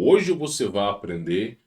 hoje você vai aprender.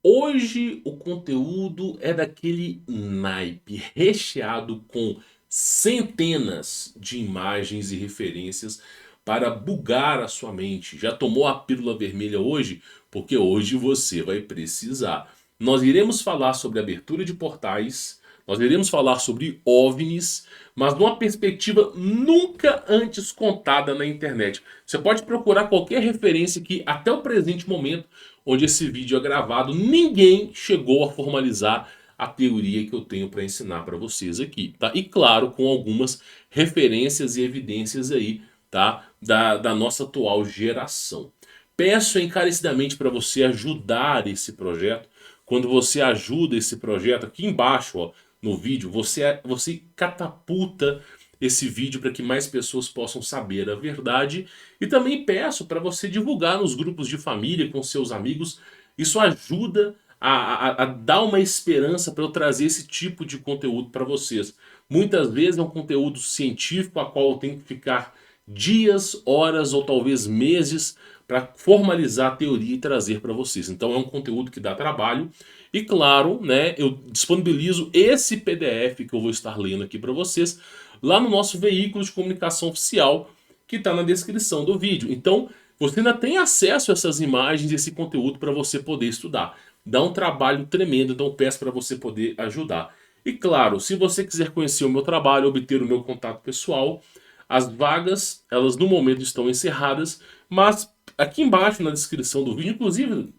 Hoje o conteúdo é daquele naipe, recheado com centenas de imagens e referências para bugar a sua mente. Já tomou a pílula vermelha hoje? Porque hoje você vai precisar. Nós iremos falar sobre abertura de portais, nós iremos falar sobre OVNIs, mas numa perspectiva nunca antes contada na internet. Você pode procurar qualquer referência que até o presente momento onde esse vídeo é gravado, ninguém chegou a formalizar a teoria que eu tenho para ensinar para vocês aqui, tá? E claro, com algumas referências e evidências aí, tá? Da nossa atual geração. Peço encarecidamente para você ajudar esse projeto. Quando você ajuda esse projeto, aqui embaixo, ó, no vídeo, você catapulta esse vídeo para que mais pessoas possam saber a verdade. E também peço para você divulgar nos grupos de família, com seus amigos. Isso ajuda a dar uma esperança para eu trazer esse tipo de conteúdo para vocês. Muitas vezes é um conteúdo científico a qual eu tenho que ficar dias, horas ou talvez meses para formalizar a teoria e trazer para vocês. Então é um conteúdo que dá trabalho. E claro, né, eu disponibilizo esse PDF que eu vou estar lendo aqui para vocês lá no nosso veículo de comunicação oficial que está na descrição do vídeo. Então você ainda tem acesso a essas imagens e esse conteúdo para você poder estudar. Dá um trabalho tremendo, então peço para você poder ajudar. E claro, se você quiser conhecer o meu trabalho, obter o meu contato pessoal, as vagas, elas no momento estão encerradas, mas aqui embaixo na descrição do vídeo, inclusive,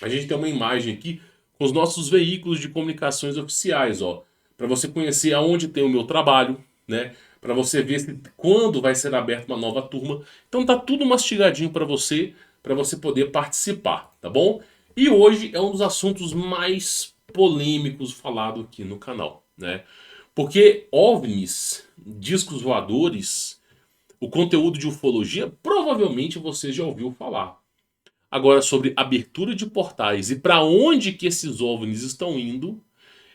a gente tem uma imagem aqui com os nossos veículos de comunicações oficiais, ó, para você conhecer aonde tem o meu trabalho, né? Para você ver quando vai ser aberta uma nova turma. Então tá tudo mastigadinho para você poder participar, tá bom? E hoje é um dos assuntos mais polêmicos falado aqui no canal, né? Porque OVNIs, discos voadores, o conteúdo de ufologia, provavelmente você já ouviu falar. Agora, sobre abertura de portais e para onde que esses OVNIs estão indo,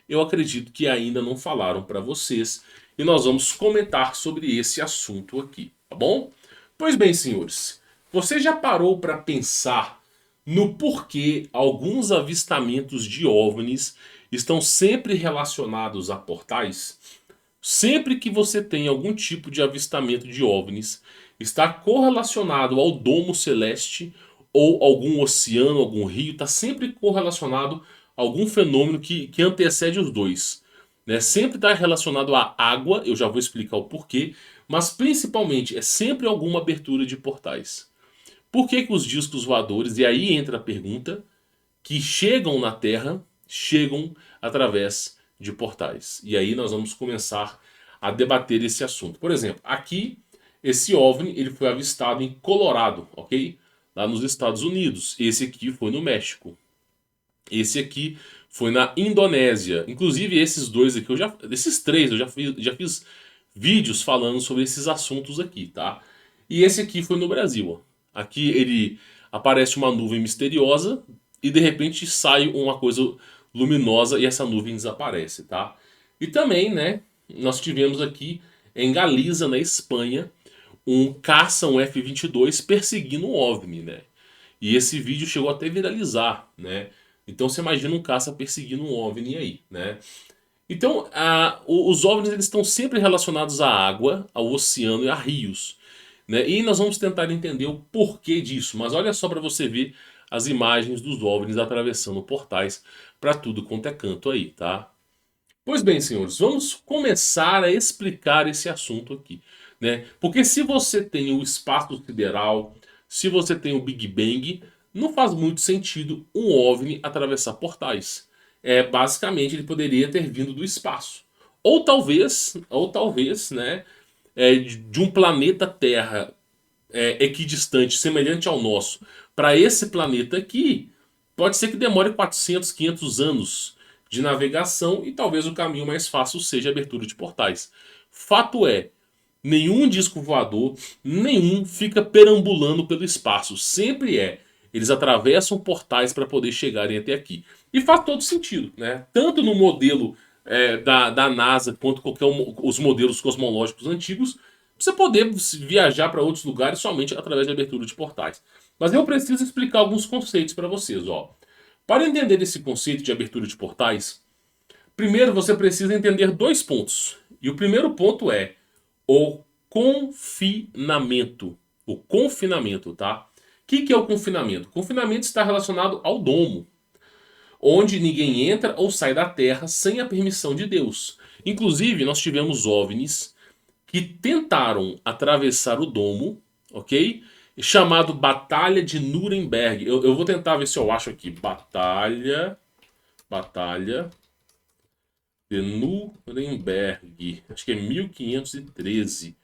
eu acredito que ainda não falaram para vocês. E nós vamos comentar sobre esse assunto aqui, tá bom? Pois bem, senhores, você já parou para pensar no porquê alguns avistamentos de OVNIs estão sempre relacionados a portais? Sempre que você tem algum tipo de avistamento de OVNIs, está correlacionado ao domo celeste ou algum oceano, algum rio, está sempre correlacionado a algum fenômeno que antecede os dois. Né? Sempre está relacionado à água, eu já vou explicar o porquê, mas principalmente é sempre alguma abertura de portais. Por que que os discos voadores, e aí entra a pergunta, que chegam na Terra, chegam através de portais? E aí nós vamos começar a debater esse assunto. Por exemplo, aqui esse OVNI ele foi avistado em Colorado, ok? Lá nos Estados Unidos. Esse aqui foi no México. Esse aqui foi na Indonésia. Inclusive esses dois aqui, esses três, eu já fiz vídeos falando sobre esses assuntos aqui, tá? E esse aqui foi no Brasil, ó. Aqui ele aparece uma nuvem misteriosa e de repente sai uma coisa luminosa e essa nuvem desaparece, tá? E também, né, nós tivemos aqui em Galiza, na Espanha, um caça, um F-22 perseguindo um OVNI, né? E esse vídeo chegou até a viralizar, né? Então você imagina um caça perseguindo um OVNI aí, né? Então os OVNIs eles estão sempre relacionados à água, ao oceano e a rios. Né? E nós vamos tentar entender o porquê disso. Mas olha só para você ver as imagens dos OVNIs atravessando portais para tudo quanto é canto aí, tá? Pois bem, senhores, vamos começar a explicar esse assunto aqui. Né? Porque se você tem o espaço sideral, se você tem o Big Bang, não faz muito sentido um OVNI atravessar portais. Basicamente, ele poderia ter vindo do espaço. Ou talvez, né, de um planeta Terra equidistante, semelhante ao nosso, para esse planeta aqui, pode ser que demore 400, 500 anos de navegação e talvez o caminho mais fácil seja a abertura de portais. Fato é, nenhum disco voador, nenhum fica perambulando pelo espaço. Sempre eles atravessam portais para poder chegarem até aqui. E faz todo sentido, né? Tanto no modelo da NASA quanto os modelos cosmológicos antigos, você poder viajar para outros lugares somente através da abertura de portais. Mas eu preciso explicar alguns conceitos para vocês, ó. Para entender esse conceito de abertura de portais, primeiro você precisa entender dois pontos. E o primeiro ponto é o confinamento. O confinamento, tá? O que é o confinamento? O confinamento está relacionado ao domo, onde ninguém entra ou sai da Terra sem a permissão de Deus. Inclusive, nós tivemos OVNIs que tentaram atravessar o domo, ok? Chamado Batalha de Nuremberg. Eu vou tentar ver se eu acho aqui. Batalha de Nuremberg. Acho que é 1513.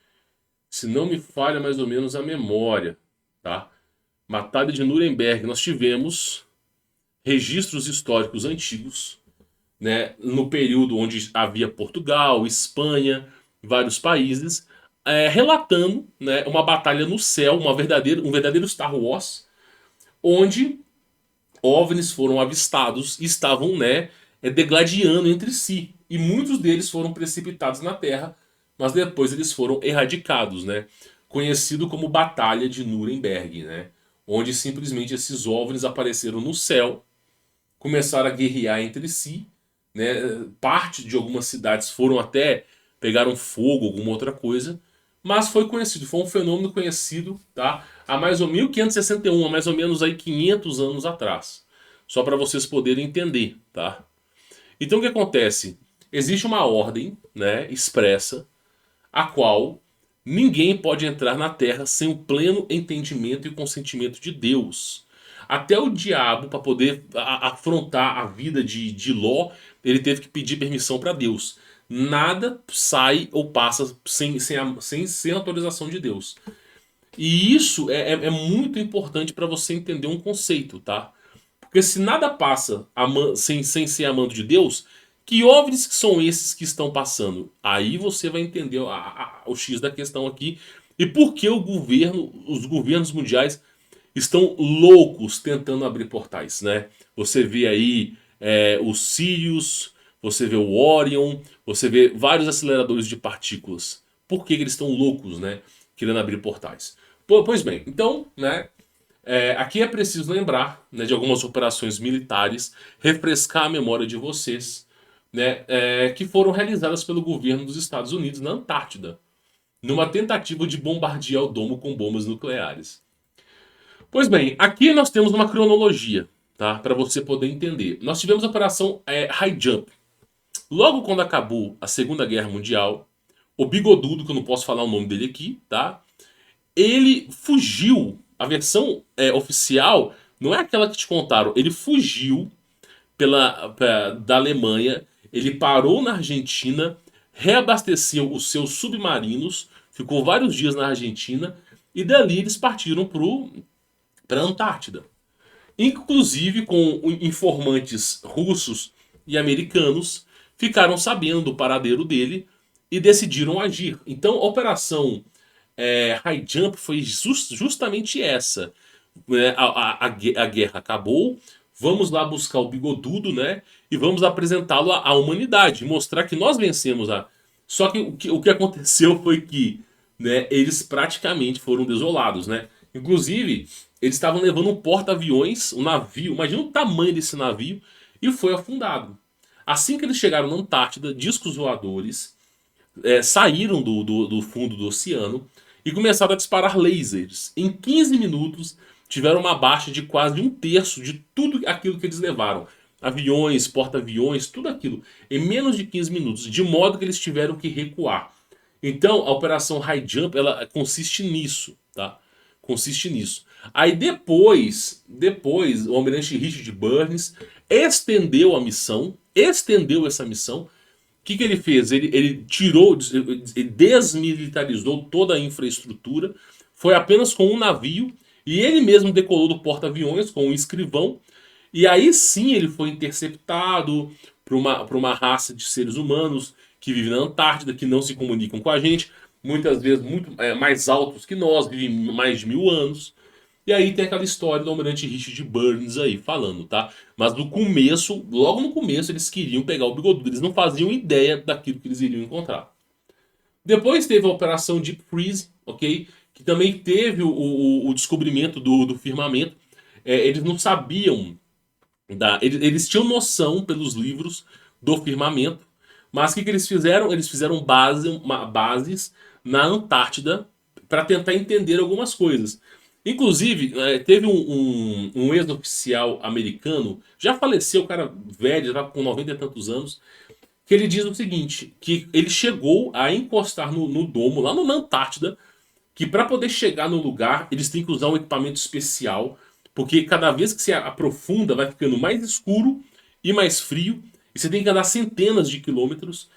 Se não me falha mais ou menos a memória, tá? Batalha de Nuremberg. Nós tivemos registros históricos antigos, né, no período onde havia Portugal, Espanha, vários países, relatando, né, uma batalha no céu, um verdadeiro Star Wars, onde OVNIs foram avistados e estavam, né, degladiando entre si. E muitos deles foram precipitados na Terra, mas depois eles foram erradicados, né? Conhecido como Batalha de Nuremberg, né? Onde simplesmente esses OVNIs apareceram no céu, começaram a guerrear entre si, né? Parte de algumas cidades foram até pegaram fogo, alguma outra coisa, mas foi conhecido, foi um fenômeno conhecido, tá? Há mais ou 1561, há mais ou menos aí 500 anos atrás. Só para vocês poderem entender, tá? Então o que acontece? Existe uma ordem, né, expressa, a qual ninguém pode entrar na Terra sem o pleno entendimento e consentimento de Deus. Até o diabo, para poder afrontar a vida de Ló, ele teve que pedir permissão para Deus. Nada sai ou passa sem autorização de Deus. E isso é muito importante para você entender um conceito, tá? Porque se nada passa sem ser amando de Deus, que OVNIs que são esses que estão passando? Aí você vai entender o X da questão aqui. E por que os governos mundiais estão loucos tentando abrir portais, né? Você vê aí o Sirius, você vê o Orion, você vê vários aceleradores de partículas. Por que eles estão loucos, né? Querendo abrir portais. Pois bem, então, né? Aqui é preciso lembrar, né, de algumas operações militares, refrescar a memória de vocês, né, que foram realizadas pelo governo dos Estados Unidos na Antártida, numa tentativa de bombardear o domo com bombas nucleares. Pois bem, aqui nós temos uma cronologia, tá, para você poder entender. Nós tivemos a operação High Jump. Logo quando acabou a Segunda Guerra Mundial, o Bigodudo, que eu não posso falar o nome dele aqui, tá? Ele fugiu. A versão oficial não é aquela que te contaram. Ele fugiu da Alemanha. Ele parou na Argentina, reabasteceu os seus submarinos, ficou vários dias na Argentina e dali eles partiram para a Antártida. Inclusive com informantes russos e americanos ficaram sabendo do paradeiro dele e decidiram agir. Então a operação High Jump foi justamente essa. Né? A guerra acabou, vamos lá buscar o Bigodudo, né? E vamos apresentá-lo à humanidade, mostrar que nós vencemos a. Só que o que aconteceu foi que, né, eles praticamente foram desolados, né? Inclusive, eles estavam levando um porta-aviões, um navio, imagina o tamanho desse navio, e foi afundado. Assim que eles chegaram na Antártida, discos voadores saíram do fundo do oceano e começaram a disparar lasers. Em 15 minutos, tiveram uma baixa de quase um terço de tudo aquilo que eles levaram. Aviões, porta-aviões, tudo aquilo. Em menos de 15 minutos, de modo que eles tiveram que recuar. Então, a operação High Jump, ela consiste nisso, tá? Consiste nisso. Aí depois, o almirante Richard Burns estendeu essa missão. O que ele fez? Ele desmilitarizou toda a infraestrutura, foi apenas com um navio, e ele mesmo decolou do porta-aviões com um escrivão, e aí sim ele foi interceptado por uma raça de seres humanos que vivem na Antártida, que não se comunicam com a gente, muitas vezes muito mais altos que nós, vivem mais de 1000 anos. E aí tem aquela história do almirante Richard Burns aí falando, tá? Mas no começo, logo no começo, eles queriam pegar o Bigodudo. Eles não faziam ideia daquilo que eles iriam encontrar. Depois teve a operação Deep Freeze, ok? que também teve o descobrimento do firmamento. Eles não sabiam, eles tinham noção pelos livros do firmamento, mas o que eles fizeram? Eles fizeram bases na Antártida para tentar entender algumas coisas. Inclusive, teve um ex-oficial americano, já faleceu, o cara velho, já estava com 90 e tantos anos, que ele diz o seguinte, que ele chegou a encostar no domo, lá na Antártida, que para poder chegar no lugar, eles têm que usar um equipamento especial, porque cada vez que se aprofunda, vai ficando mais escuro e mais frio, e você tem que andar centenas de quilômetros.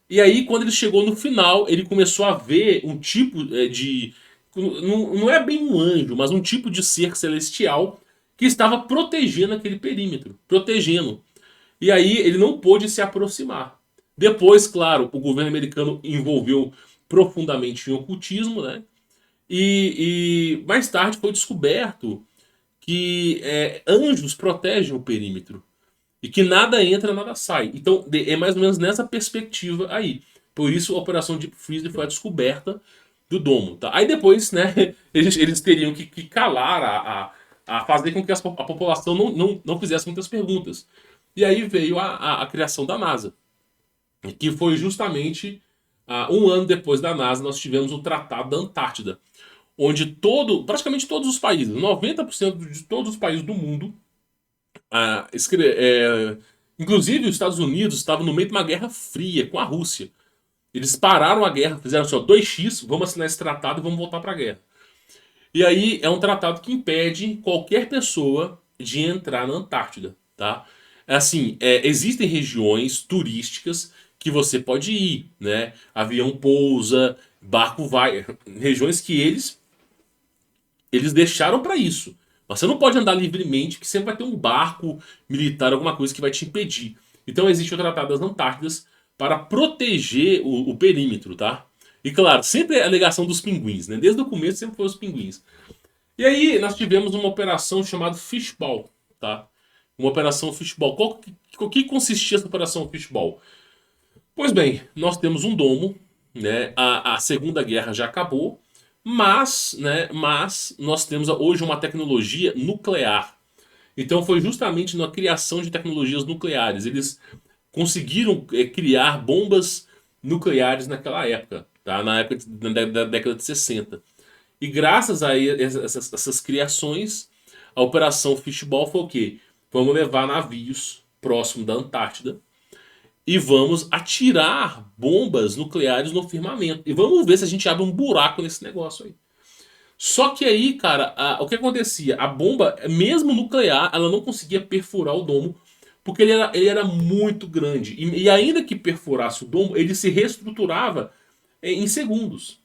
E aí, quando ele chegou no final, ele começou a ver um tipo de. Não é bem um anjo, mas um tipo de ser celestial que estava protegendo aquele perímetro. Protegendo. E aí ele não pôde se aproximar. Depois, claro, o governo americano envolveu profundamente em ocultismo, né? E mais tarde foi descoberto que anjos protegem o perímetro. E que nada entra, nada sai. Então é mais ou menos nessa perspectiva aí. Por isso a Operação Deep Freeze foi a descoberta do domo. Tá? Aí depois, né, eles teriam que calar, a fazer com que a população não fizesse muitas perguntas. E aí veio a criação da NASA. Que foi justamente um ano depois da NASA, nós tivemos o Tratado da Antártida. Onde praticamente todos os países, 90% de todos os países do mundo, inclusive os Estados Unidos estavam no meio de uma guerra fria com a Rússia. Eles pararam a guerra, fizeram assim, ó, 2x, vamos assinar esse tratado e vamos voltar para a guerra. E aí é um tratado que impede qualquer pessoa de entrar na Antártida, tá? Assim, existem regiões turísticas que você pode ir, né? Avião pousa, barco vai, regiões que eles deixaram para isso. Mas você não pode andar livremente, que sempre vai ter um barco militar, alguma coisa que vai te impedir. Então existe o Tratado das Antártidas para proteger o perímetro, tá? E claro, sempre é a alegação dos pinguins, né? Desde o começo sempre foi os pinguins. E aí nós tivemos uma operação chamada Fishball, tá? Uma operação Fishball. O que consistia essa operação Fishball? Pois bem, nós temos um domo, né? A Segunda Guerra já acabou, mas nós temos hoje uma tecnologia nuclear. Então foi justamente na criação de tecnologias nucleares. Eles conseguiram criar bombas nucleares naquela época, tá? Na época da década de 60. E graças a essas criações, a Operação Fishball foi o quê? Vamos levar navios próximo da Antártida e vamos atirar bombas nucleares no firmamento. E vamos ver se a gente abre um buraco nesse negócio aí. Só que aí, cara, o que acontecia? A bomba, mesmo nuclear, ela não conseguia perfurar o domo, porque ele era muito grande. E ainda que perfurasse o domo, ele se reestruturava em segundos.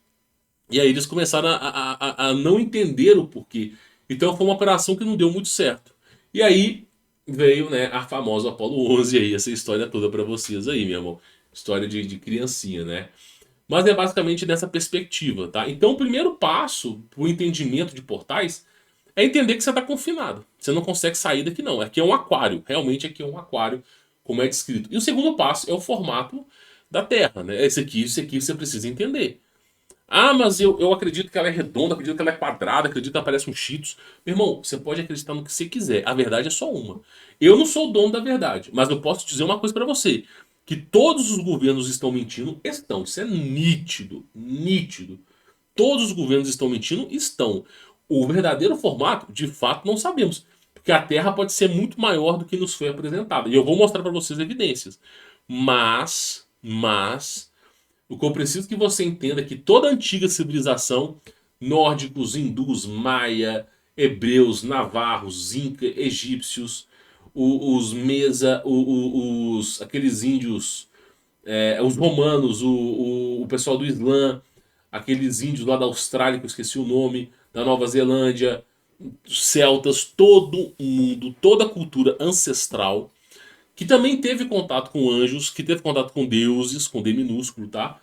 E aí eles começaram a não entender o porquê. Então foi uma operação que não deu muito certo. E aí veio, né, a famosa Apollo 11 aí, essa história toda pra vocês aí, meu irmão. História de criancinha, né? Mas é basicamente nessa perspectiva, tá? Então o primeiro passo pro entendimento de portais é entender que você está confinado. Você não consegue sair daqui não. Aqui é um aquário. Realmente aqui é um aquário, como é descrito. E o segundo passo é o formato da Terra, né? Esse aqui você precisa entender. Ah, mas eu acredito que ela é redonda, acredito que ela é quadrada, acredito que ela parece um Cheetos. Meu irmão, você pode acreditar no que você quiser. A verdade é só uma. Eu não sou o dono da verdade, mas eu posso dizer uma coisa pra você. Que todos os governos estão mentindo, estão. Isso é nítido, nítido. Todos os governos estão mentindo, estão. O verdadeiro formato, de fato, não sabemos. Porque a Terra pode ser muito maior do que nos foi apresentado. E eu vou mostrar pra vocês evidências. Mas o que eu preciso que você entenda é que toda a antiga civilização, nórdicos, hindus, maia, hebreus, navarros, inca, egípcios, os mesa, aqueles índios, os romanos, o pessoal do Islã, aqueles índios lá da Austrália, que eu esqueci o nome, da Nova Zelândia, celtas, todo mundo, toda a cultura ancestral que também teve contato com anjos, que teve contato com deuses, com D minúsculo, tá?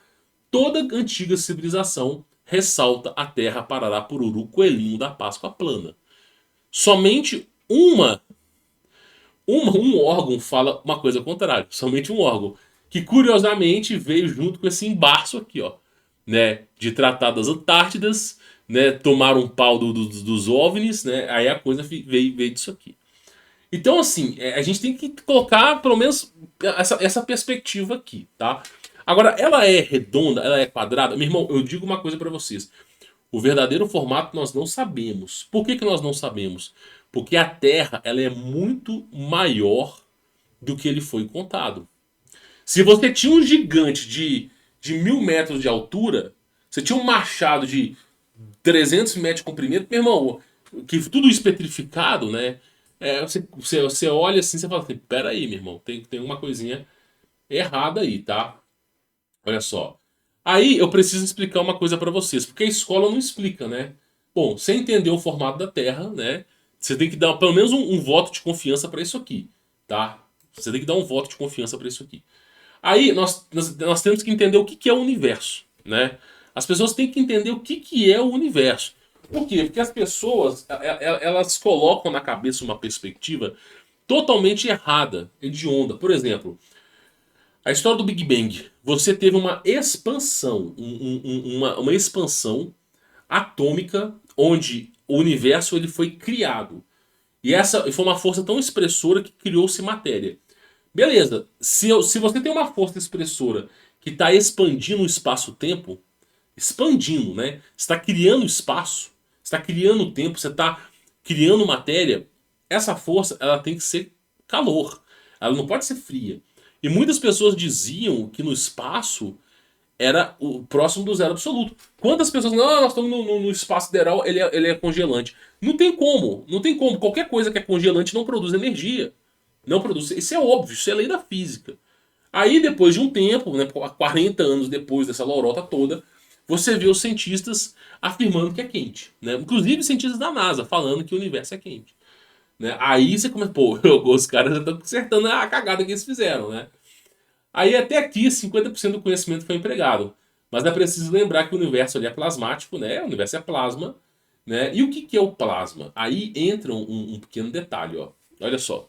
Toda antiga civilização ressalta a terra, parará, pururu, coelhinho da Páscoa plana. Somente um órgão fala uma coisa contrária. Somente um órgão. Que curiosamente veio junto com esse embaço aqui, ó. Né? De Tratado das Antártidas, né, tomaram um pau dos OVNIs, né? Aí a coisa veio disso aqui. Então, assim, a gente tem que colocar pelo menos essa perspectiva aqui, tá? Agora, ela é redonda, ela é quadrada? Meu irmão, eu digo uma coisa pra vocês. O verdadeiro formato nós não sabemos. Por que nós não sabemos? Porque a Terra ela é muito maior do que ele foi contado. Se você tinha um gigante de 1.000 metros de altura, você tinha um machado de 300 metros de comprimento, meu irmão, que tudo isso petrificado, né? Você olha assim, você fala assim, pera aí, meu irmão, tem uma coisinha errada aí, tá? Olha só. Aí eu preciso explicar uma coisa pra vocês, porque a escola não explica, né? Bom, você entendeu o formato da Terra, né? Você tem que dar pelo menos um voto de confiança pra isso aqui, tá? Você tem que dar um voto de confiança pra isso aqui. Aí nós temos que entender o que é o universo, né? As pessoas têm que entender o que é o universo. Por quê? Porque as pessoas elas colocam na cabeça uma perspectiva totalmente errada, hedionda. Por exemplo, a história do Big Bang. Você teve uma expansão, uma expansão atômica onde o universo ele foi criado. E essa foi uma força tão expressora que criou-se matéria. Beleza, se você tem uma força expressora que está expandindo o espaço-tempo, expandindo, né? Está criando espaço, está criando tempo, você está criando matéria, essa força ela tem que ser calor, ela não pode ser fria. E muitas pessoas diziam que no espaço era o próximo do zero absoluto. Quantas pessoas, não, nós estamos no espaço sideral, ele é congelante. Não tem como, não tem como. Qualquer coisa que é congelante não produz energia. Não produz. Isso é óbvio, isso é lei da física. Aí depois de um tempo, né, 40 anos depois dessa lorota toda, você vê os cientistas afirmando que é quente. Né? Inclusive cientistas da NASA falando que o universo é quente. Né? Aí você começa, pô, os caras já estão consertando a cagada que eles fizeram, né? Aí até aqui 50% do conhecimento foi empregado. Mas é preciso lembrar que o universo ali é plasmático, né? O universo é plasma, né? E o que é o plasma? Aí entra um pequeno detalhe, ó. Olha só.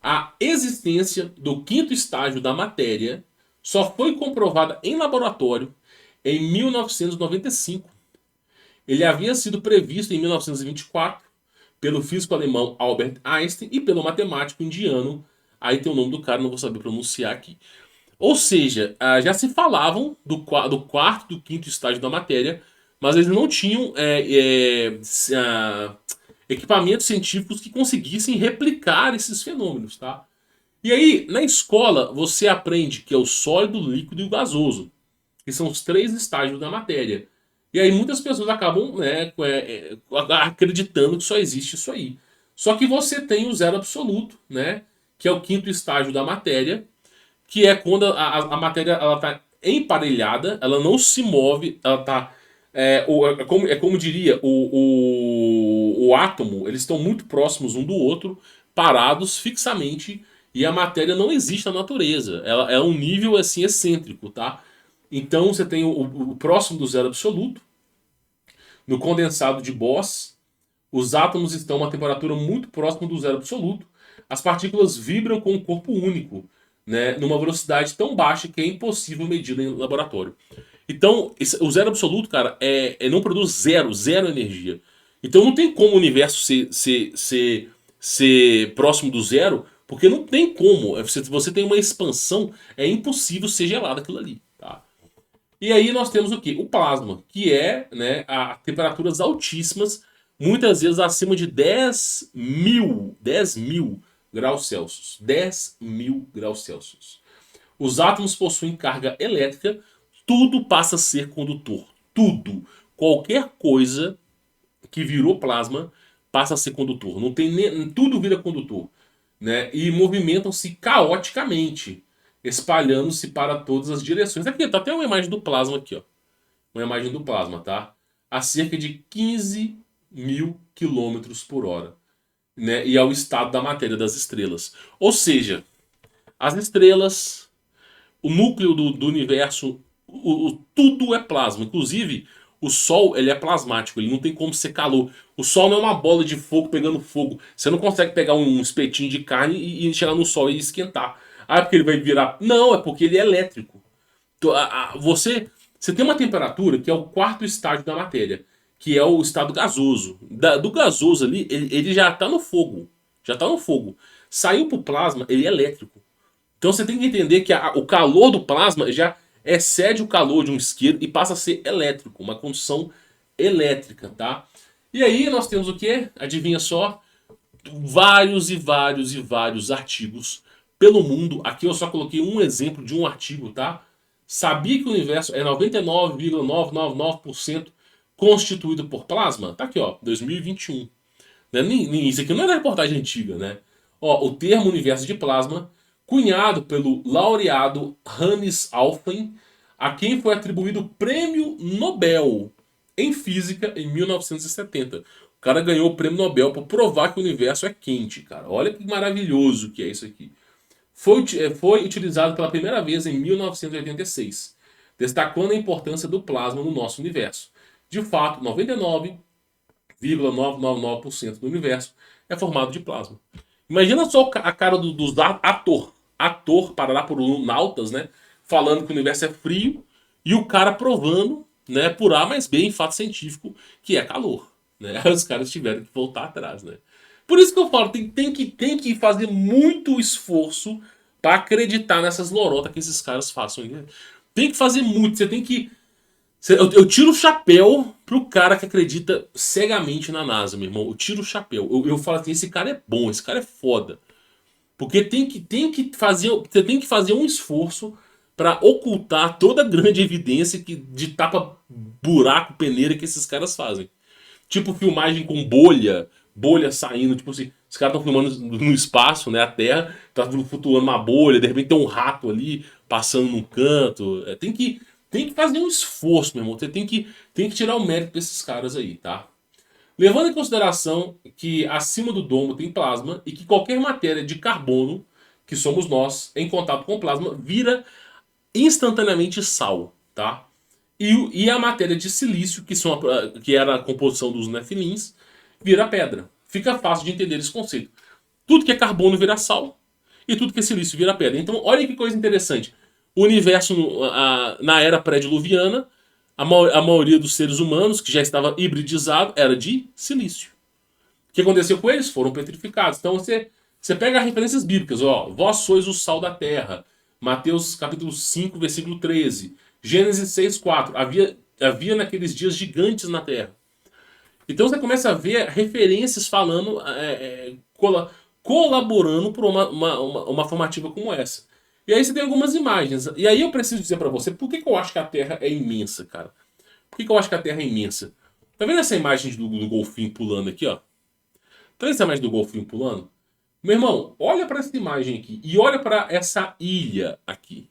A existência do quinto estágio da matéria só foi comprovada em laboratório em 1995. Ele havia sido previsto em 1924 pelo físico alemão Albert Einstein e pelo matemático indiano. Aí tem o nome do cara, não vou saber pronunciar aqui. Ou seja, já se falavam do quarto e do quinto estágio da matéria, mas eles não tinham equipamentos científicos que conseguissem replicar esses fenômenos, tá? E aí, na escola, você aprende que é o sólido, o líquido e o gasoso, que são os três estágios da matéria. E aí muitas pessoas acabam, né, acreditando que só existe isso aí. Só que você tem o zero absoluto, né, que é o quinto estágio da matéria, que é quando a matéria ela está emparelhada, ela não se move, ela está é como diria o átomo, eles estão muito próximos um do outro, parados fixamente, e a matéria não existe na natureza. Ela é um nível assim excêntrico, tá? Então você tem o próximo do zero absoluto, no condensado de Bose, os átomos estão a uma temperatura muito próxima do zero absoluto. As partículas vibram com um corpo único, né, numa velocidade tão baixa que é impossível medir em laboratório. Então, o zero absoluto, cara, não produz zero energia. Então não tem como o universo ser próximo do zero, porque não tem como. Você tem uma expansão, é impossível ser gelado aquilo ali. Tá? E aí nós temos o quê? O plasma, que é, né, a temperaturas altíssimas, muitas vezes acima de 10.000 graus Celsius. 10.000 graus Celsius. Os átomos possuem carga elétrica, tudo passa a ser condutor. Tudo. Qualquer coisa que virou plasma passa a ser condutor. Não tem nem, tudo vira condutor. Né? E movimentam-se caoticamente, espalhando-se para todas as direções. Aqui, tá até uma imagem do plasma aqui, ó. Uma imagem do plasma, tá? A cerca de 15.000 km/h. Né? E ao estado da matéria das estrelas. Ou seja, as estrelas, o núcleo do universo, tudo é plasma. Inclusive, o Sol ele é plasmático, ele não tem como ser calor. O Sol não é uma bola de fogo pegando fogo. Você não consegue pegar um espetinho de carne e chegar no Sol e esquentar. Ah, é porque ele vai virar. Não, é porque ele é elétrico. Você tem uma temperatura que é o quarto estágio da matéria, que é o estado gasoso. Do gasoso ali, ele já está no fogo. Já está no fogo. Saiu para o plasma, ele é elétrico. Então você tem que entender que o calor do plasma já excede o calor de um isqueiro e passa a ser elétrico, uma condução elétrica, tá? E aí nós temos o que? Adivinha só? Vários e vários e vários artigos pelo mundo. Aqui eu só coloquei um exemplo de um artigo, tá? Sabia que o universo é 99,999% constituído por plasma? Tá aqui, ó, 2021. Né? Isso aqui não é da reportagem antiga, né? Ó, o termo universo de plasma, cunhado pelo laureado Hannes Alfvén, a quem foi atribuído o Prêmio Nobel em Física em 1970. O cara ganhou o Prêmio Nobel por provar que o universo é quente, cara. Olha que maravilhoso que é isso aqui. Foi utilizado pela primeira vez em 1986, destacando a importância do plasma no nosso universo. De fato, 99,999% do universo é formado de plasma. Imagina só a cara dos ator parará por nautas, né? Falando que o universo é frio e o cara provando, né, por A mais B em fato científico, que é calor. Né? Os caras tiveram que voltar atrás, né? Por isso que eu falo, tem que fazer muito esforço para acreditar nessas lorotas que esses caras façam. Né? Tem que fazer muito, você tem que. Eu tiro o chapéu pro cara que acredita cegamente na NASA, meu irmão. Eu tiro o chapéu. Eu falo assim, esse cara é bom, esse cara é foda. Porque você tem que fazer um esforço para ocultar toda a grande evidência de tapa buraco, peneira que esses caras fazem. Tipo filmagem com bolha saindo, tipo assim, os caras estão filmando no espaço, né, a Terra, tá flutuando uma bolha, de repente tem um rato ali passando num canto. Tem que fazer um esforço, meu irmão. Você tem que tirar o mérito desses caras aí, tá? Levando em consideração que acima do domo tem plasma e que qualquer matéria de carbono, que somos nós, em contato com o plasma, vira instantaneamente sal, tá? E a matéria de silício, que era a composição dos nefilins, vira pedra. Fica fácil de entender esse conceito. Tudo que é carbono vira sal e tudo que é silício vira pedra. Então, olha que coisa interessante. O universo, na era pré-diluviana, a maioria dos seres humanos, que já estava hibridizado, era de silício. O que aconteceu com eles? Foram petrificados. Então você pega referências bíblicas, ó, vós sois o sal da terra. Mateus capítulo 5, versículo 13. Gênesis 6, 4. Havia naqueles dias gigantes na terra. Então você começa a ver referências falando, colaborando por uma formativa como essa. E aí você tem algumas imagens. E aí eu preciso dizer pra você por que eu acho que a Terra é imensa, cara. Por que eu acho que a Terra é imensa? Tá vendo essa imagem do golfinho pulando aqui, ó? Tá vendo essa imagem do golfinho pulando? Meu irmão, olha pra essa imagem aqui e olha pra essa ilha aqui.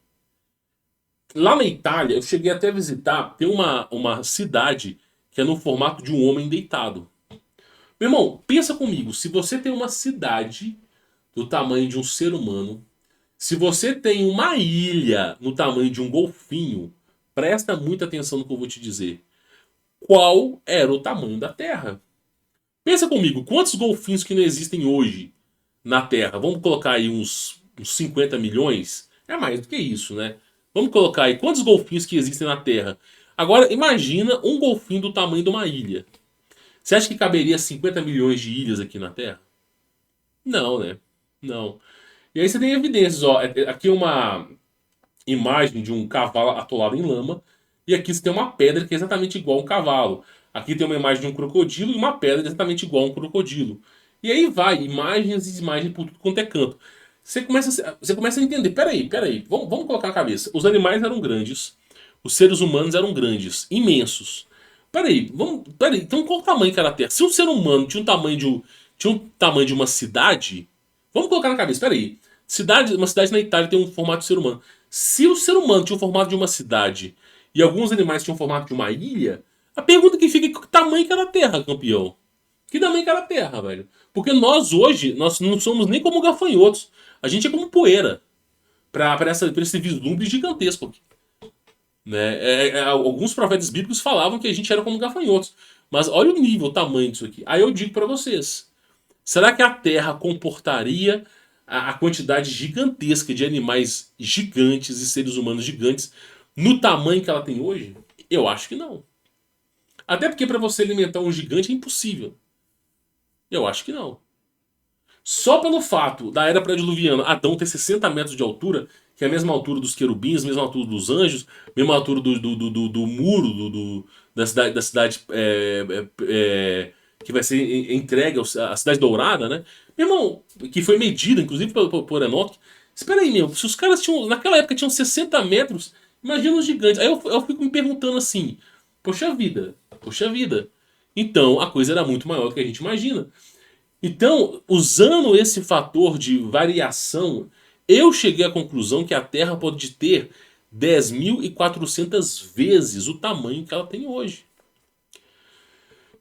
Lá na Itália, eu cheguei até a visitar, tem uma cidade que é no formato de um homem deitado. Meu irmão, pensa comigo, se você tem uma cidade do tamanho de um ser humano, se você tem uma ilha no tamanho de um golfinho, presta muita atenção no que eu vou te dizer. Qual era o tamanho da Terra? Pensa comigo, quantos golfinhos que não existem hoje na Terra? Vamos colocar aí uns 50 milhões? É mais do que isso, né? Vamos colocar aí quantos golfinhos que existem na Terra. Agora, imagina um golfinho do tamanho de uma ilha. Você acha que caberia 50 milhões de ilhas aqui na Terra? Não, né? Não. E aí você tem evidências, ó. Aqui é uma imagem de um cavalo atolado em lama. E aqui você tem uma pedra que é exatamente igual a um cavalo. Aqui tem uma imagem de um crocodilo e uma pedra exatamente igual a um crocodilo. E aí vai, imagens e imagens por tudo quanto é canto. Você começa a entender, peraí, vamos colocar a cabeça. Os animais eram grandes, os seres humanos eram grandes, imensos. Peraí, então qual o tamanho que era a Terra? Se um ser humano tinha um tamanho de uma cidade, vamos colocar na cabeça, peraí. Uma cidade na Itália tem um formato de ser humano. Se o ser humano tinha o formato de uma cidade e alguns animais tinham o formato de uma ilha, a pergunta que fica é que tamanho que era a Terra, campeão? Que tamanho que era a Terra, velho? Porque nós hoje, nós não somos nem como gafanhotos. A gente é como poeira pra esse vislumbre gigantesco aqui. Né? Alguns profetas bíblicos falavam que a gente era como gafanhotos. Mas olha o nível, o tamanho disso aqui. Aí eu digo pra vocês. Será que a Terra comportaria a quantidade gigantesca de animais gigantes e seres humanos gigantes no tamanho que ela tem hoje? Eu acho que não. Até porque para você alimentar um gigante é impossível. Eu acho que não. Só pelo fato da era pré-diluviana Adão ter 60 metros de altura, que é a mesma altura dos querubins, mesma altura dos anjos, mesma altura do muro da cidade que vai ser entregue à Cidade Dourada, né? Meu irmão, que foi medida, inclusive, por Enoch. Espera aí, meu, se os caras tinham, naquela época tinham 60 metros, imagina os gigantes. Aí eu fico me perguntando assim, poxa vida. Então a coisa era muito maior do que a gente imagina. Então, usando esse fator de variação, eu cheguei à conclusão que a Terra pode ter 10.400 vezes o tamanho que ela tem hoje.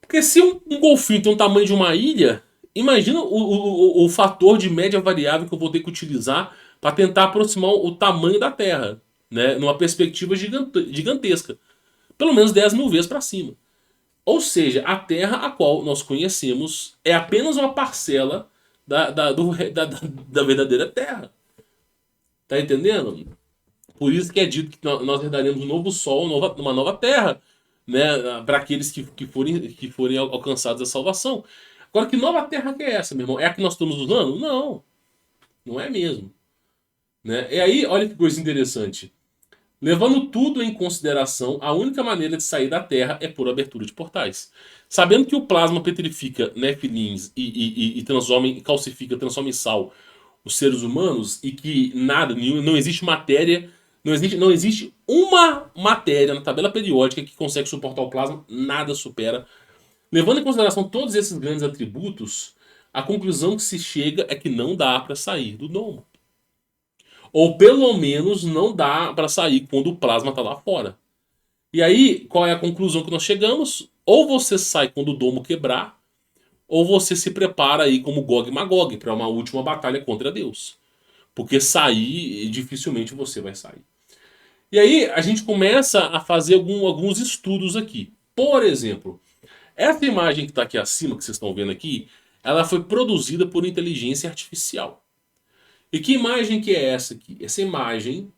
Porque se um golfinho tem o tamanho de uma ilha, imagina o fator de média variável que eu vou ter que utilizar para tentar aproximar o tamanho da Terra, né, numa perspectiva gigantesca. Pelo menos 10 mil vezes para cima. Ou seja, a Terra a qual nós conhecemos é apenas uma parcela da verdadeira Terra. Tá entendendo? Por isso que é dito que nós herdaremos um novo Sol, uma nova Terra, né? Para aqueles que forem alcançados a salvação. Agora, que nova Terra que é essa, meu irmão? É a que nós estamos usando? Não, não é mesmo. Né? E aí, olha que coisa interessante. Levando tudo em consideração, a única maneira de sair da Terra é por abertura de portais. Sabendo que o plasma petrifica nefilins e calcifica, transforma em sal os seres humanos e que nada, não existe matéria, não existe uma matéria na tabela periódica que consegue suportar o plasma, nada supera. Levando em consideração todos esses grandes atributos, a conclusão que se chega é que não dá para sair do domo. Ou pelo menos não dá para sair quando o plasma está lá fora. E aí, qual é a conclusão que nós chegamos? Ou você sai quando o domo quebrar, ou você se prepara aí como Gog e Magog para uma última batalha contra Deus. Porque sair, dificilmente você vai sair. E aí, a gente começa a fazer alguns estudos aqui. Por exemplo, essa imagem que está aqui acima, que vocês estão vendo aqui, ela foi produzida por inteligência artificial. E que imagem que é essa aqui? Essa imagem,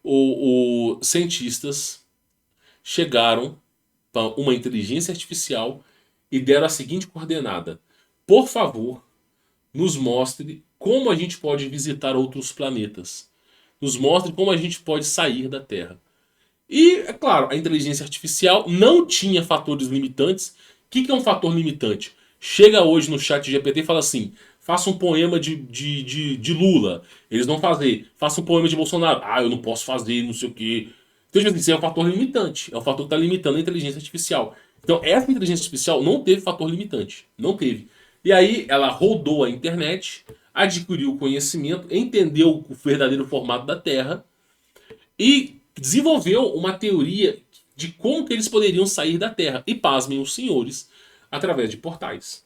os cientistas chegaram para uma inteligência artificial e deram a seguinte coordenada: por favor, nos mostre como a gente pode visitar outros planetas. Nos mostre como a gente pode sair da Terra. E, é claro, a inteligência artificial não tinha fatores limitantes. O que é um fator limitante? Chega hoje no chat GPT e fala assim: faça um poema de Lula. Eles vão fazer. Faça um poema de Bolsonaro. Ah, eu não posso fazer, não sei o quê. Então, tipo assim, isso é um fator limitante. É um fator que está limitando a inteligência artificial. Então, essa inteligência artificial não teve fator limitante. Não teve. E aí, ela rodou a internet, adquiriu conhecimento, entendeu o verdadeiro formato da Terra e desenvolveu uma teoria de como que eles poderiam sair da Terra. E pasmem os senhores, através de portais.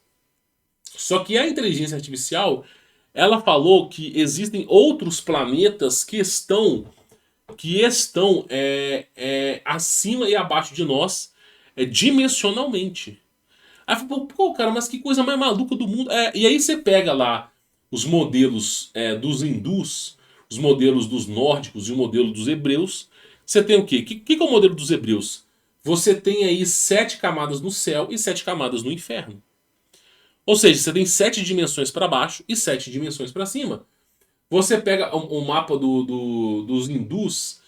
Só que a inteligência artificial, ela falou que existem outros planetas que estão acima e abaixo de nós dimensionalmente. Aí eu falei, pô, cara, mas que coisa mais maluca do mundo. E aí você pega lá os modelos dos hindus, os modelos dos nórdicos e o modelo dos hebreus. Você tem o quê? O que é o modelo dos hebreus? Você tem aí 7 camadas no céu e 7 camadas no inferno. Ou seja, você tem 7 dimensões para baixo e 7 dimensões para cima. Você pega o mapa dos hindus,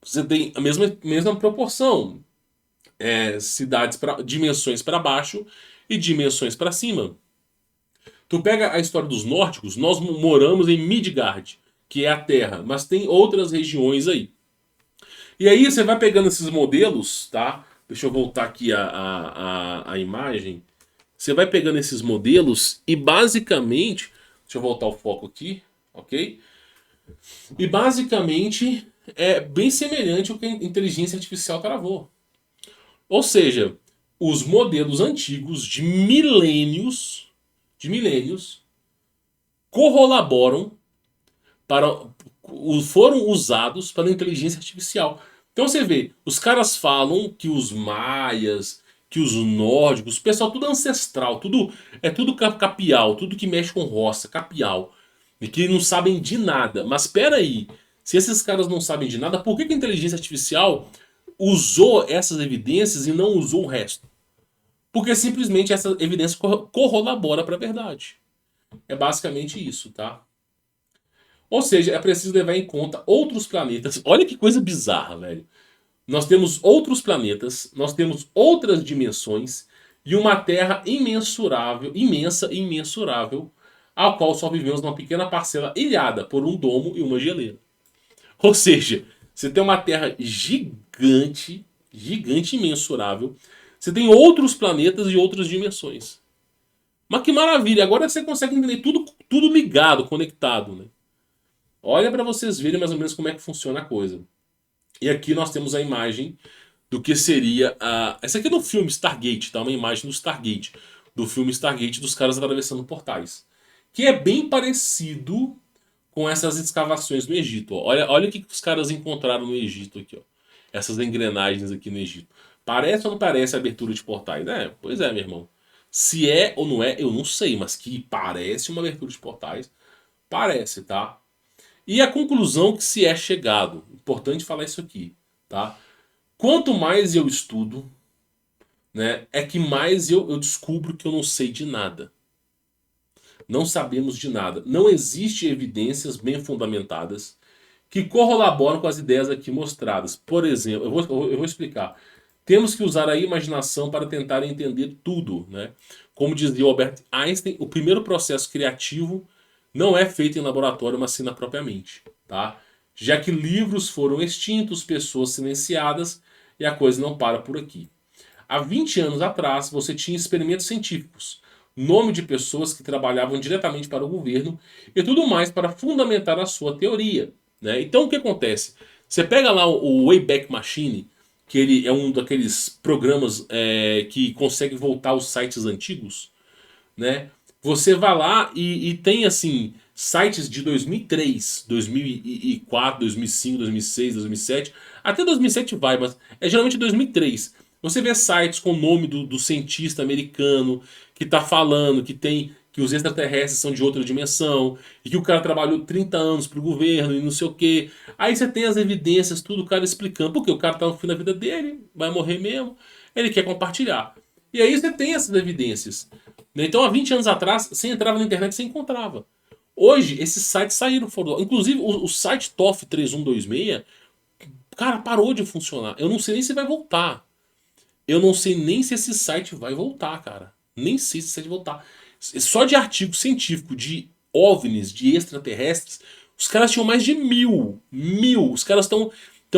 você tem a mesma proporção. Dimensões para baixo e dimensões para cima. Tu pega a história dos nórdicos, nós moramos em Midgard, que é a Terra, mas tem outras regiões aí. E aí você vai pegando esses modelos, tá? Deixa eu voltar aqui a imagem. Você vai pegando esses modelos e basicamente... Deixa eu voltar o foco aqui, ok? E basicamente é bem semelhante ao que a inteligência artificial travou. Ou seja, os modelos antigos de milênios corroboram foram usados para a inteligência artificial. Então você vê, os caras falam que os maias, que os nórdicos, o pessoal tudo ancestral, tudo capial, tudo que mexe com roça, capial, e que não sabem de nada. Mas espera aí, se esses caras não sabem de nada, por que a inteligência artificial usou essas evidências e não usou o resto? Porque simplesmente essa evidência corrobora para a verdade. É basicamente isso, tá? Ou seja, é preciso levar em conta outros planetas. Olha que coisa bizarra, velho. Nós temos outros planetas, nós temos outras dimensões e uma Terra imensurável, imensa e imensurável, ao qual só vivemos numa pequena parcela ilhada por um domo e uma geleira. Ou seja, você tem uma Terra gigante, gigante, imensurável. Você tem outros planetas e outras dimensões. Mas que maravilha! Agora você consegue entender tudo ligado, conectado, né? Olha para vocês verem mais ou menos como é que funciona a coisa. E aqui nós temos a imagem do que seria a... Essa aqui é do filme Stargate, tá? Uma imagem do Stargate. Do filme Stargate dos caras atravessando portais. Que é bem parecido com essas escavações no Egito. Ó. Olha o que os caras encontraram no Egito aqui, ó. Essas engrenagens aqui no Egito. Parece ou não parece abertura de portais? É, pois é, meu irmão. Se é ou não é, eu não sei, mas que parece uma abertura de portais, parece, tá? E a conclusão que se é chegado, importante falar isso aqui, tá? Quanto mais eu estudo, né, é que mais eu descubro que eu não sei de nada. Não sabemos de nada. Não existe evidências bem fundamentadas que corroboram com as ideias aqui mostradas. Por exemplo, eu vou explicar. Temos que usar a imaginação para tentar entender tudo, né? Como dizia Albert Einstein, o primeiro processo criativo não é feito em laboratório, mas sim na própria mente, tá? Já que livros foram extintos, pessoas silenciadas e a coisa não para por aqui. Há 20 anos atrás, você tinha experimentos científicos, nome de pessoas que trabalhavam diretamente para o governo e tudo mais para fundamentar a sua teoria, né? Então o que acontece? Você pega lá o Wayback Machine, que ele é um daqueles programas que consegue voltar aos sites antigos, né? Você vai lá e tem assim sites de 2003, 2004, 2005, 2006, 2007, até 2007 vai, mas é geralmente 2003. Você vê sites com o nome do cientista americano que está falando que os extraterrestres são de outra dimensão e que o cara trabalhou 30 anos para o governo e não sei o quê. Aí você tem as evidências, tudo o cara explicando, porque o cara está no fim da vida dele, vai morrer mesmo, ele quer compartilhar. E aí você tem essas evidências. Então, há 20 anos atrás, você entrava na internet e você encontrava. Hoje, esses sites saíram fora. Inclusive, o site TOF 3126, cara, parou de funcionar. Eu não sei nem se vai voltar. Eu não sei nem se esse site vai voltar, cara. Nem sei se esse site vai voltar. Só de artigo científico de OVNIs, de extraterrestres, os caras tinham mais de 1000. 1000. Os caras estão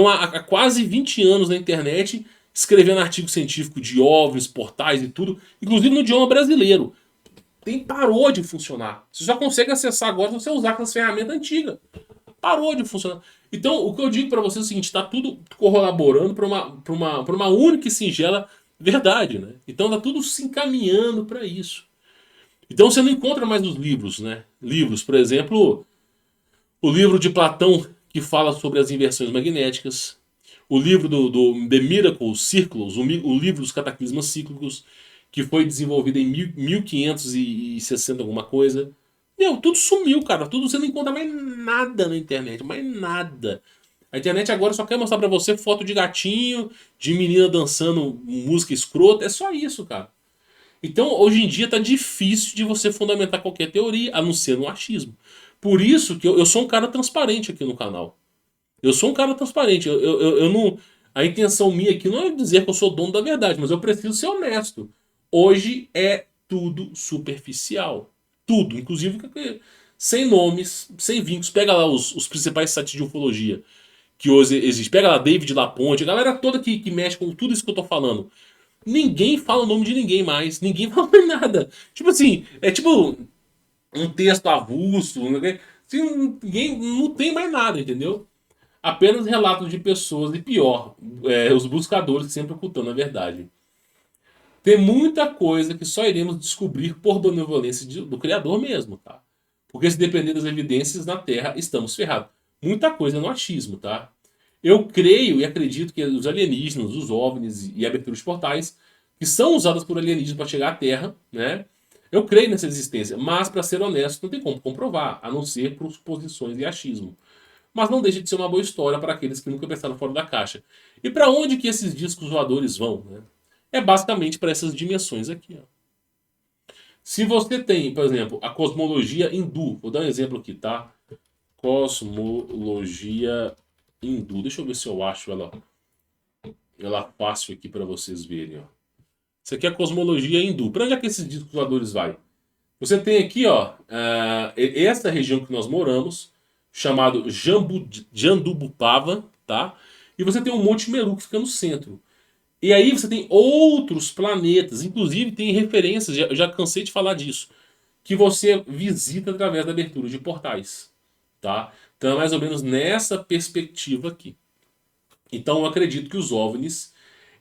há quase 20 anos na internet escrevendo artigo científico de OVNIs, portais e tudo, inclusive no idioma brasileiro. Parou de funcionar. Você só consegue acessar agora se você usar aquelas ferramentas antigas. Parou de funcionar. Então, o que eu digo para você é o seguinte: está tudo corroborando para uma única e singela verdade, né? Então, está tudo se encaminhando para isso. Então, você não encontra mais nos livros, né? Livros, por exemplo, o livro de Platão que fala sobre as inversões magnéticas, o livro do The Miracle Circles, o livro dos cataclismas cíclicos, que foi desenvolvido em 1560 alguma coisa. Meu, tudo sumiu, cara. Tudo você não encontra mais nada na internet, mais nada. A internet agora só quer mostrar pra você foto de gatinho, de menina dançando música escrota. É só isso, cara. Então, hoje em dia tá difícil de você fundamentar qualquer teoria, a não ser no achismo. Por isso que eu sou um cara transparente aqui no canal. Eu sou um cara transparente. Eu não. A intenção minha aqui não é dizer que eu sou dono da verdade, mas eu preciso ser honesto. Hoje é tudo superficial. Tudo. Inclusive sem nomes, sem vínculos. Pega lá os principais sites de ufologia que hoje existem. Pega lá David Laponte, a galera toda que mexe com tudo isso que eu tô falando. Ninguém fala o nome de ninguém mais. Ninguém fala mais nada. Tipo assim, é tipo um texto avulso. Né? Assim, ninguém não tem mais nada, entendeu? Apenas relatos de pessoas e pior, os buscadores sempre ocultando a verdade. Tem muita coisa que só iremos descobrir por benevolência do Criador mesmo, tá? Porque se depender das evidências na Terra, estamos ferrados. Muita coisa no achismo, tá? Eu creio e acredito que os alienígenas, os OVNIs e aberturas de portais, que são usadas por alienígenas para chegar à Terra, né? Eu creio nessa existência, mas para ser honesto, não tem como comprovar, a não ser por suposições e achismo. mas não deixa de ser uma boa história para aqueles que nunca pensaram fora da caixa. E para onde que esses discos voadores vão, né? É basicamente para essas dimensões aqui, ó. Se você tem, por exemplo, a cosmologia hindu, vou dar um exemplo aqui, tá? Cosmologia hindu. Deixa eu ver se eu acho ela fácil aqui para vocês verem, ó. Isso aqui é a cosmologia hindu. Para onde é que esses discos voadores vai? Você tem aqui, ó, essa região que nós moramos, chamado Jandubupava, tá? E você tem o Monte Meru que fica no centro. E aí você tem outros planetas, inclusive tem referências, já cansei de falar disso, que você visita através da abertura de portais, tá? Então é mais ou menos nessa perspectiva aqui. Então eu acredito que os OVNIs,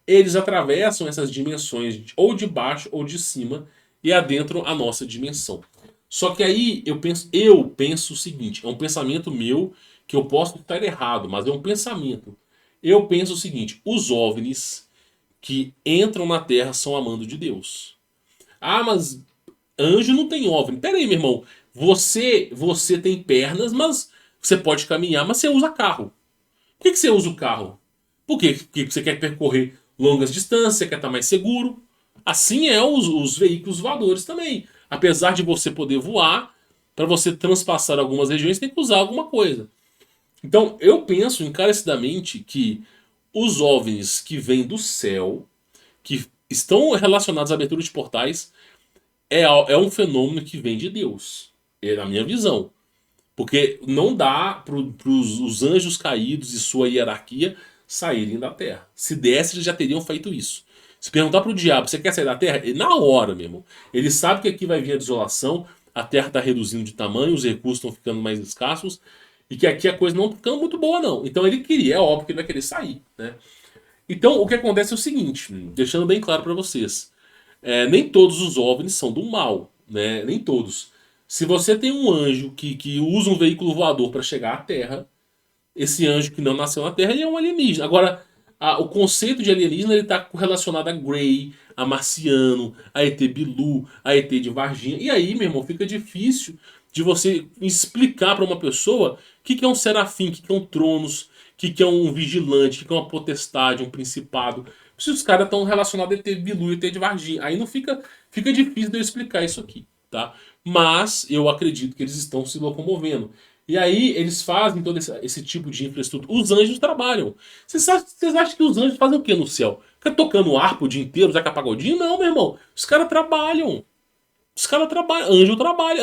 eles atravessam essas dimensões ou de baixo ou de cima e adentram a nossa dimensão. Só que aí eu penso o seguinte, é um pensamento meu que eu posso estar errado, mas é um pensamento. Eu penso o seguinte, os OVNIs que entram na Terra são a mando de Deus. Ah, mas anjo não tem OVNI. Pera aí, meu irmão. Você tem pernas, mas você pode caminhar, mas você usa carro. Por que você usa o carro? Por quê? Porque você quer percorrer longas distâncias, você quer estar mais seguro. Assim é os veículos voadores também. Apesar de você poder voar, para você transpassar algumas regiões, tem que usar alguma coisa. Então, eu penso encarecidamente que os OVNIs que vêm do céu, que estão relacionados à abertura de portais, é um fenômeno que vem de Deus. É na minha visão. Porque não dá para os anjos caídos e sua hierarquia saírem da Terra. Se desse, eles já teriam feito isso. Se perguntar para o diabo, você quer sair da Terra? Na hora, meu irmão. Ele sabe que aqui vai vir a desolação, a Terra está reduzindo de tamanho, os recursos estão ficando mais escassos, e que aqui a coisa não está ficando muito boa, não. Então ele queria, é óbvio que ele vai querer sair, né? Então o que acontece é o seguinte, deixando bem claro para vocês. Nem todos os OVNIs são do mal, né? Nem todos. Se você tem um anjo que usa um veículo voador para chegar à Terra, esse anjo que não nasceu na Terra, ele é um alienígena. Agora, o conceito de alienígena ele está relacionado a Grey, a Marciano, a ET Bilu, a ET de Varginha. E aí, meu irmão, fica difícil de você explicar para uma pessoa o que é um serafim, o que é um tronos, o que é um vigilante, o que é uma potestade, um principado. Se os caras estão relacionados a ET Bilu e ET de Varginha, aí não fica difícil de eu explicar isso aqui, tá? Mas eu acredito que eles estão se locomovendo. E aí eles fazem todo esse tipo de infraestrutura. Os anjos trabalham. Vocês acham que os anjos fazem o que no céu? Fica tocando harpa o dia inteiro, Zeca Pagodinho? Não, meu irmão. Os caras trabalham. Os caras trabalham. Anjo trabalha.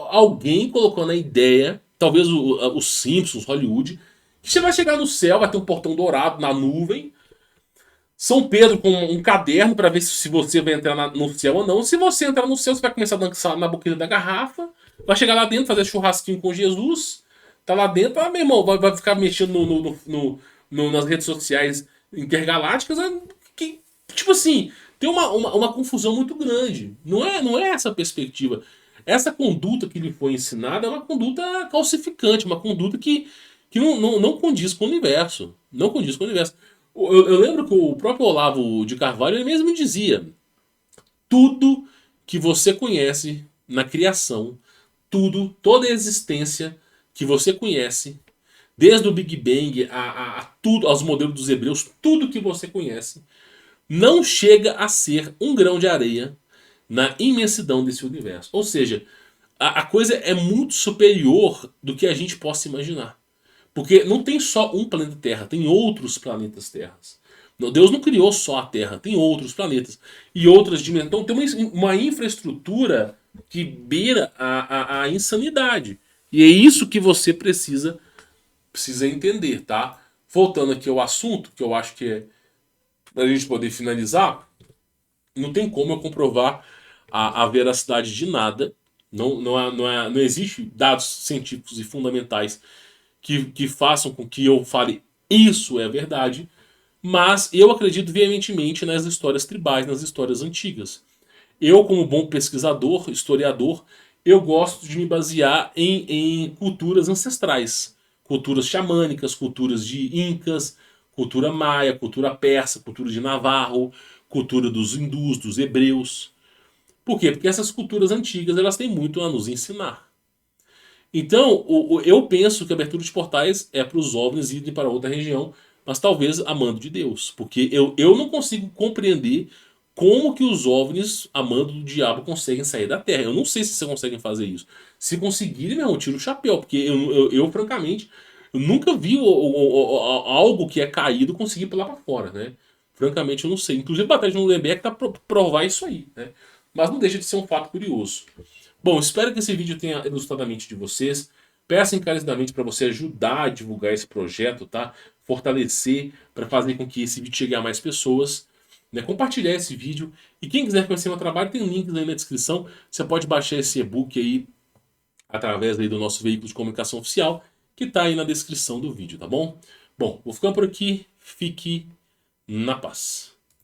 Alguém colocou na ideia, talvez os Simpsons, Hollywood, que você vai chegar no céu, vai ter um portão dourado na nuvem. São Pedro com um caderno para ver se você vai entrar no céu ou não. Se você entrar no céu, você vai começar a dançar na boquinha da garrafa. Vai chegar lá dentro, fazer churrasquinho com Jesus. Tá lá dentro, meu irmão, vai ficar mexendo nas redes sociais intergalácticas. Tipo assim, tem uma confusão muito grande. Não é essa a perspectiva. Essa conduta que lhe foi ensinada é uma conduta calcificante, uma conduta que não condiz com o universo. Não condiz com o universo. Eu lembro que o próprio Olavo de Carvalho ele mesmo dizia: tudo que você conhece na criação, toda a existência que você conhece, desde o Big Bang a tudo, aos modelos dos hebreus, tudo que você conhece, não chega a ser um grão de areia na imensidão desse universo. Ou seja, a coisa é muito superior do que a gente possa imaginar. Porque não tem só um planeta Terra, tem outros planetas Terras. Deus não criou só a Terra, tem outros planetas e outras dimensões. Então tem uma infraestrutura que beira a insanidade. E é isso que você precisa entender, tá? Voltando aqui ao assunto, que eu acho que é pra gente poder finalizar, não tem como eu comprovar a veracidade de nada. Não existe dados científicos e fundamentais que façam com que eu fale isso é verdade, mas eu acredito veementemente nas histórias tribais, nas histórias antigas. Eu, como bom pesquisador, historiador, eu gosto de me basear em culturas ancestrais, culturas xamânicas, culturas de incas, cultura maia, cultura persa, cultura de Navarro, cultura dos hindus, dos hebreus. Por quê? Porque essas culturas antigas elas têm muito a nos ensinar. Então, eu penso que a abertura de portais é para os OVNIs irem para outra região, mas talvez a mando de Deus. Porque eu não consigo compreender como que os OVNIs, a mando do diabo, conseguem sair da Terra. Eu não sei se vocês conseguem fazer isso. Se conseguirem, meu irmão, tiro o chapéu. Porque francamente, eu nunca vi algo que é caído conseguir pular para fora, né? Francamente, eu não sei. Inclusive, a Batalha de Nuremberg tá para provar isso aí, né? Mas não deixa de ser um fato curioso. Bom, espero que esse vídeo tenha elucidado a mente de vocês. Peço encarecidamente para você ajudar a divulgar esse projeto, tá? Fortalecer para fazer com que esse vídeo chegue a mais pessoas. Né? Compartilhar esse vídeo. E quem quiser conhecer meu trabalho, tem links aí na descrição. Você pode baixar esse e-book aí através aí do nosso veículo de comunicação oficial, que está aí na descrição do vídeo, tá bom? Bom, vou ficando por aqui. Fique na paz.